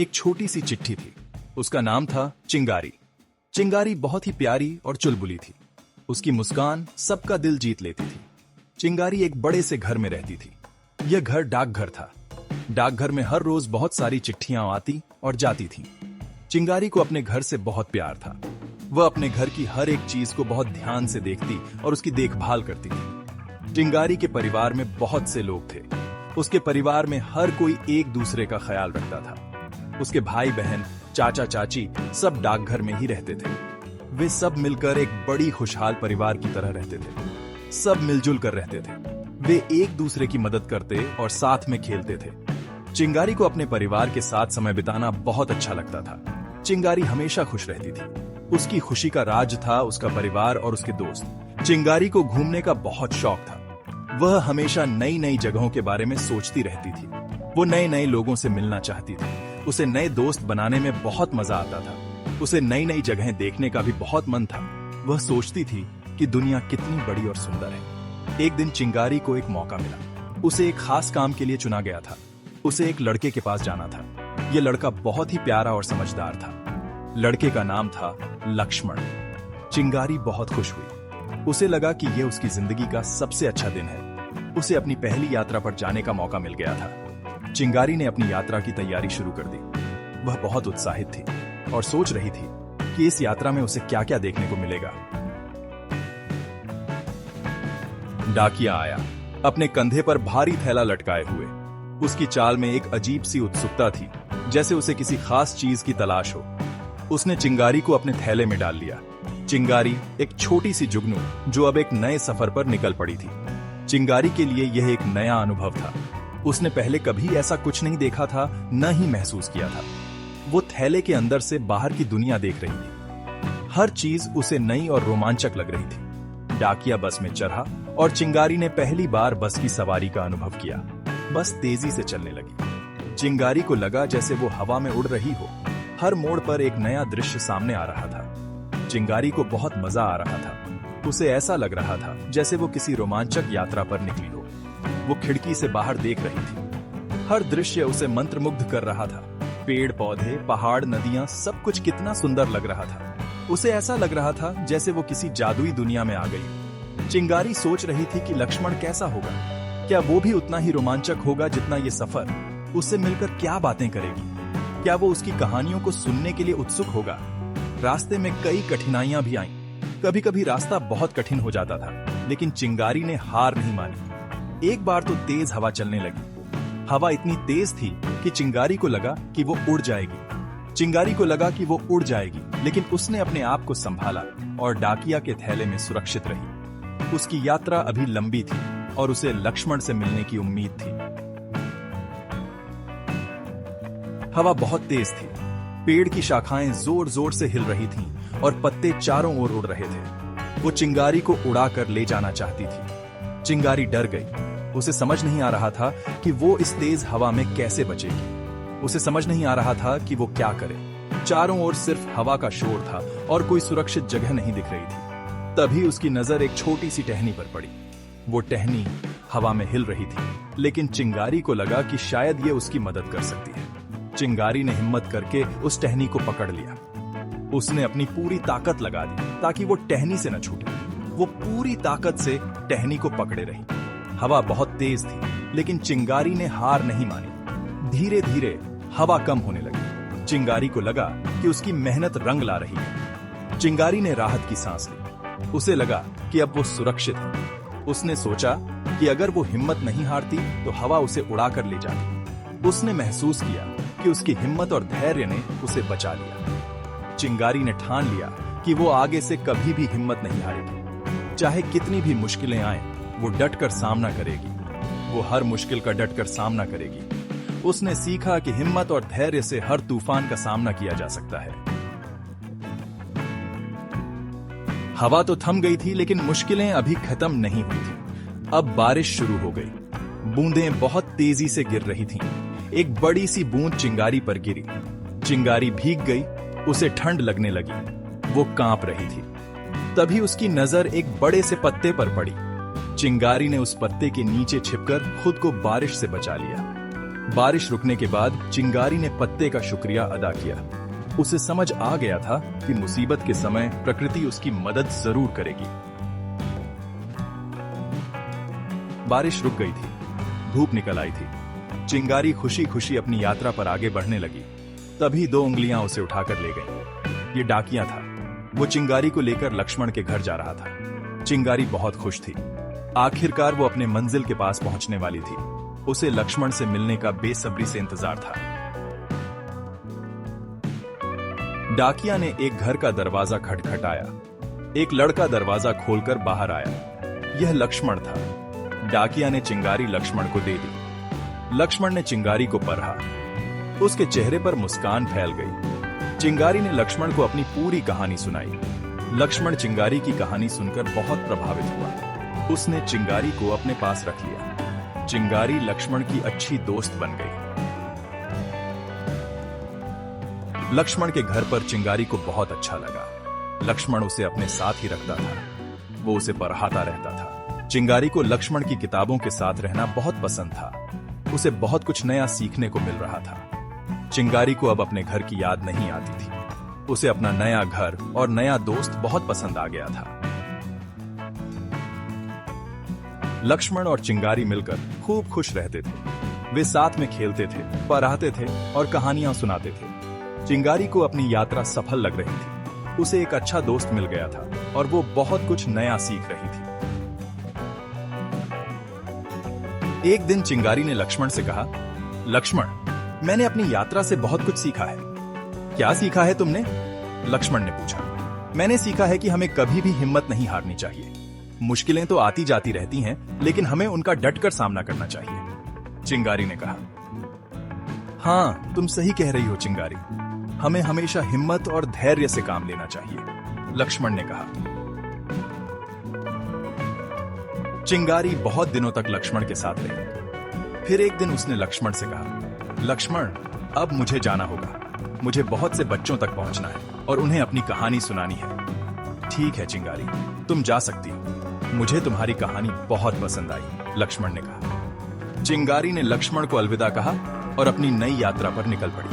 एक छोटी सी चिट्ठी थी। उसका नाम था चिंगारी। चिंगारी बहुत ही प्यारी और चुलबुली थी। उसकी मुस्कान सबका दिल जीत लेती थी। चिंगारी एक बड़े से घर में रहती थी। यह घर डाकघर था। डाकघर में हर रोज बहुत सारी चिट्ठियां आती और जाती थीं। चिंगारी को अपने घर से बहुत प्यार था। वह अपने घर की हर एक चीज को बहुत ध्यान से देखती और उसकी देखभाल करती थी। चिंगारी के परिवार में बहुत से लोग थे। उसके परिवार में हर कोई एक दूसरे का ख्याल रखता था। उसके भाई बहन, चाचा चाची सब डाकघर में ही रहते थे। वे सब मिलकर एक बड़ी खुशहाल परिवार की तरह रहते थे। सब मिलजुल कर रहते थे। वे एक दूसरे की मदद करते और साथ में खेलते थे। चिंगारी को अपने परिवार के साथ समय बिताना बहुत अच्छा लगता था। चिंगारी हमेशा खुश रहती थी। उसकी खुशी का राज था उसका परिवार और उसके दोस्त। चिंगारी को घूमने का बहुत शौक था। वह हमेशा नई नई जगहों के बारे में सोचती रहती थी। वो नए नए लोगों से मिलना चाहती थी। उसे नए दोस्त बनाने में बहुत मजा आता था। उसे नई नई जगहें देखने का भी बहुत मन था। वह सोचती थी कि दुनिया कितनी बड़ी और सुंदर है। एक दिन चिंगारी को एक मौका मिला। उसे एक खास काम के लिए चुना गया था। उसे एक लड़के के पास जाना था। यह लड़का बहुत ही प्यारा और समझदार था। लड़के का नाम था लक्ष्मण। चिंगारी बहुत खुश हुई। उसे लगा कि यह उसकी जिंदगी का सबसे अच्छा दिन है। उसे अपनी पहली यात्रा पर जाने का मौका मिल गया था। चिंगारी ने अपनी यात्रा की तैयारी शुरू कर दी। वह बहुत उत्साहित थी और सोच रही थी कि इस यात्रा में उसे क्या क्या देखने को मिलेगा। डाकिया आया, अपने कंधे पर भारी थैला लटकाए हुए। उसकी चाल में एक अजीब सी उत्सुकता थी, जैसे उसे किसी खास चीज की तलाश हो। उसने चिंगारी को अपने थैले में डाल लिया। चिंगारी एक छोटी सी जुगनू जो अब एक नए सफर पर निकल पड़ी थी। चिंगारी के लिए यह एक नया अनुभव था। उसने पहले कभी ऐसा कुछ नहीं देखा था, न ही महसूस किया था। वो थैले के अंदर से बाहर की दुनिया देख रही थी। हर चीज उसे नई और रोमांचक लग रही थी। डाकिया बस में चढ़ा और चिंगारी ने पहली बार बस की सवारी का अनुभव किया। बस तेजी से चलने लगी। चिंगारी को लगा जैसे वो हवा में उड़ रही हो। हर मोड़ पर एक नया दृश्य सामने आ रहा था। चिंगारी को बहुत मजा आ रहा था। उसे ऐसा लग रहा था जैसे वो किसी रोमांचक यात्रा पर निकली हो। वो खिड़की से बाहर देख रही थी। हर दृश्य उसे मंत्रमुग्ध कर रहा था। पेड़ पौधे, पहाड़, नदियां, सब कुछ कितना सुंदर लग रहा था। उसे ऐसा लग रहा था जैसे वो किसी जादुई दुनिया में आ गई। चिंगारी सोच रही थी कि लक्ष्मण कैसा होगा। क्या वो भी उतना ही रोमांचक होगा जितना ये सफर? उससे मिलकर क्या बातें करेगी? क्या वो उसकी कहानियों को सुनने के लिए उत्सुक होगा? रास्ते में कई कठिनाइयां भी आईं। कभी कभी रास्ता बहुत कठिन हो जाता था, लेकिन चिंगारी ने हार नहीं मानी। एक बार तो तेज हवा चलने लगी। हवा इतनी तेज थी कि चिंगारी को लगा कि वो उड़ जाएगी। चिंगारी को लगा कि वो उड़ जाएगी, लेकिन उसने अपने आप को संभाला और डाकिया के थैले में सुरक्षित रही। उसकी यात्रा अभी लंबी थी और उसे लक्ष्मण से मिलने की उम्मीद थी। हवा बहुत तेज थी। पेड़ की शाखाएं जोर जोर से हिल रही थीं और पत्ते चारों ओर उड़ रहे थे। वो चिंगारी को उड़ाकर ले जाना चाहती थी। चिंगारी डर गई। उसे समझ नहीं आ रहा था कि वो इस तेज हवा में कैसे बचेगी। उसे समझ नहीं आ रहा था कि वो क्या करे। चारों ओर सिर्फ हवा का शोर था और कोई सुरक्षित जगह नहीं दिख रही थी। तभी उसकी नजर एक छोटी सी टहनी पर पड़ी। वो टहनी हवा में हिल रही थी, लेकिन चिंगारी को लगा कि शायद ये उसकी मदद कर सकती है। चिंगारी ने हिम्मत करके उस टहनी को पकड़ लिया। उसने अपनी पूरी ताकत लगा दी ताकि वो टहनी से न छूटे। वो पूरी ताकत से टहनी को पकड़े रही। हवा बहुत तेज थी, लेकिन चिंगारी ने हार नहीं मानी। धीरे धीरे हवा कम होने लगी। चिंगारी को लगा कि उसकी मेहनत रंग ला रही है। चिंगारी ने राहत की सांस ली। उसे लगा कि अब वो सुरक्षित है। उसने सोचा कि अगर वो हिम्मत नहीं हारती तो हवा उसे उड़ाकर ले जाती। उसने महसूस किया कि उसकी हिम्मत और धैर्य ने उसे बचा लिया। चिंगारी ने ठान लिया कि वो आगे से कभी भी हिम्मत नहीं हारेगी। चाहे कितनी भी मुश्किलें आएं, वो डटकर सामना करेगी। वो हर मुश्किल का डटकर सामना करेगी। उसने सीखा कि हिम्मत और धैर्य से हर तूफान का सामना किया जा सकता है। हवा तो थम गई थी, लेकिन मुश्किलें अभी खत्म नहीं हुई थी। अब बारिश शुरू हो गई। बूंदें बहुत तेजी से गिर रही थीं। एक बड़ी सी बूंद चिंगारी पर गिरी। चिंगारी भीग गई। उसे ठंड लगने लगी। वो कांप रही थी। तभी उसकी नजर एक बड़े से पत्ते पर पड़ी। चिंगारी ने उस पत्ते के नीचे छिपकर खुद को बारिश से बचा लिया। बारिश रुकने के बाद चिंगारी ने पत्ते का शुक्रिया अदा किया। उसे समझ आ गया था कि मुसीबत के समय प्रकृति उसकी मदद जरूर करेगी। बारिश रुक गई थी, धूप निकल आई थी। चिंगारी खुशी खुशी अपनी यात्रा पर आगे बढ़ने लगी। तभी 2 उंगलियां उसे उठाकर ले गईं। ये डाकिया था। वो चिंगारी को लेकर लक्ष्मण के घर जा रहा था। चिंगारी बहुत खुश थी। आखिरकार वो अपने मंजिल के पास पहुंचने वाली थी। उसे लक्ष्मण से मिलने का बेसब्री से इंतजार था। डाकिया ने एक घर का दरवाजा खटखटाया। एक लड़का दरवाजा खोलकर बाहर आया। यह लक्ष्मण था। डाकिया ने चिंगारी लक्ष्मण को दे दी। लक्ष्मण ने चिंगारी को परहा। उसके चेहरे पर मुस्कान फैल गई। चिंगारी ने लक्ष्मण को अपनी पूरी कहानी सुनाई। लक्ष्मण चिंगारी की कहानी सुनकर बहुत प्रभावित हुआ। उसने चिंगारी को अपने पास रख लिया। चिंगारी लक्ष्मण की अच्छी दोस्त बन गई। लक्ष्मण के घर पर चिंगारी को बहुत अच्छा लगा। लक्ष्मण उसे अपने साथ ही रखता था। वो उसे पढ़ाता रहता था। चिंगारी को लक्ष्मण की किताबों के साथ रहना बहुत पसंद था। उसे बहुत कुछ नया सीखने को मिल रहा था। चिंगारी को अब अपने घर की याद नहीं आती थी। उसे अपना नया घर और नया दोस्त बहुत पसंद आ गया था। लक्ष्मण और चिंगारी मिलकर खूब खुश रहते थे। वे साथ में खेलते थे, पढ़ाते थे और कहानियां सुनाते थे। चिंगारी को अपनी यात्रा सफल लग रही थी। उसे एक अच्छा दोस्त मिल गया था और वो बहुत कुछ नया सीख रही थी। एक दिन चिंगारी ने लक्ष्मण से कहा, लक्ष्मण, मैंने अपनी यात्रा से बहुत कुछ सीखा है। क्या सीखा है तुमने? लक्ष्मण ने पूछा। मैंने सीखा है कि हमें कभी भी हिम्मत नहीं हारनी चाहिए। मुश्किलें तो आती जाती रहती हैं, लेकिन हमें उनका डटकर सामना करना चाहिए। चिंगारी ने कहा, हाँ, तुम सही कह रही हो चिंगारी। हमें हमेशा हिम्मत और धैर्य से काम लेना चाहिए। लक्ष्मण ने कहा। चिंगारी बहुत दिनों तक लक्ष्मण के साथ रही। फिर एक दिन उसने लक्ष्मण से कहा, लक्ष्मण, अब मुझे जाना होगा। मुझे बहुत से बच्चों तक पहुंचना है और उन्हें अपनी कहानी सुनानी है। ठीक है चिंगारी, तुम जा सकती हो। मुझे तुम्हारी कहानी बहुत पसंद आई, लक्ष्मण ने कहा। चिंगारी ने लक्ष्मण को अलविदा कहा और अपनी नई यात्रा पर निकल पड़ी।